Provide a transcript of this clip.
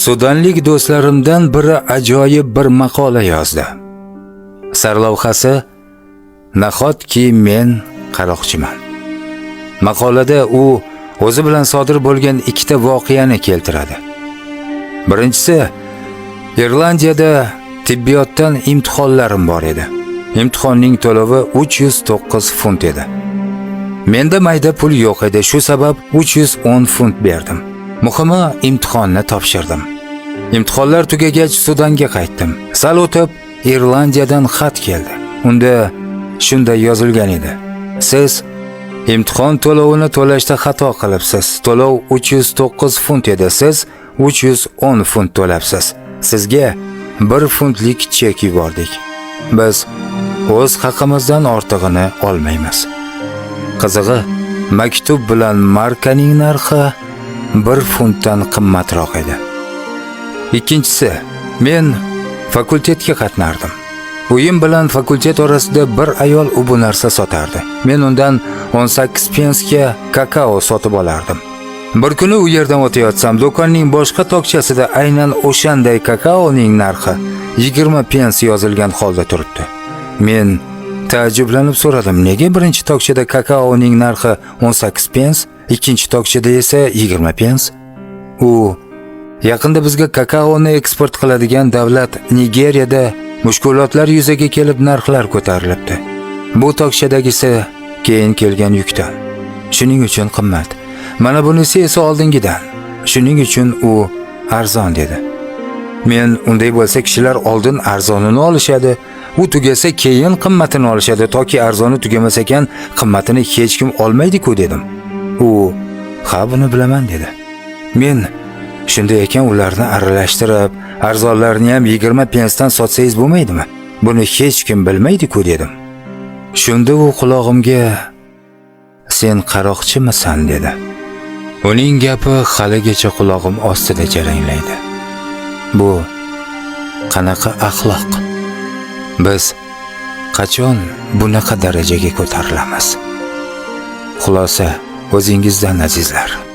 Sudanlik do'stlarimdan biri ajoyib bir maqola yozdi. Sarlavhasi "Nahotki men qaroqchiman". Maqolada u o'zi bilan sodir bo'lgan ikkita voqeani keltiradi. Birinchisi, Irlandiyada tibbiyotdan imtihonlarim bor edi. Imtihonning to'lovi 309 funt edi. Menda mayda pul yo'q edi, shu sabab 310 funt berdim. Muhimi, imtihonni topshirdim. Imtihonlar tugagach Sudanga qaytdim. Sal o'tib Irlandiyadan xat keldi. Unda shunday yozilgan edi: Siz imtihon to'lovini to'lashda xato qilibsiz. To'lov 309 funt edi, siz 310 funt to'labsiz. Sizga 1 funtlik chek yubordik. Biz o'z haqimizdan ortig'ini olmaymiz. Qizig'i, maktub bilan markaning narxi 1 funtdan qimmatroq edi. Ikkinchisi, men fakultetga qatnardim. Uyim bilan fakultet orasida bir ayol bu narsa sotardi. Men undan 18 pensga kakao sotib olardim. Bir kuni u yerdan o'tayotsam, do'konning boshqa tokchasida aynan o'shanday kakaoning narxi 20 pens yozilgan holda turibdi. Men taajjublanib so'radim, nega birinchi tokchada kakaoning narxi 18 pens, ikkinchi tokchada esa 20 pens? U yaqinda bizga kakaoni eksport qiladigan davlat Nigeriyada mushkulotlar yuzaga kelib narxlar ko'tarilibdi. Bu tokchadagisi keyin kelgan yukdan. Shuning uchun qimmat. Mana bunisi esa oldingidan. Shuning uchun u arzon dedi. Men unday bo'lsa kishilar oldin arzonini olishadi, u tugasa keyin qimmatini olishadi, toki arzoni tugamas ekan qimmatini hech kim olmaydi-ku dedim. U "Ha, buni bilaman" dedi. Men shunday ekan ularni aralashtirib, arzonlarni ham 20 pensdan sotsangiz bo'lmaydimi? Buni hech kim bilmaydi-ku dedim. Shunda u quloqimga "Sen qaroqchimisan?" dedi. Uning gapi haligacha quloqim ostida jaranglaydi. Bu qanaqa axloq? Biz qachon bunaqa darajaga ko'tarilamiz? Xulosa o'zingizdan azizlar.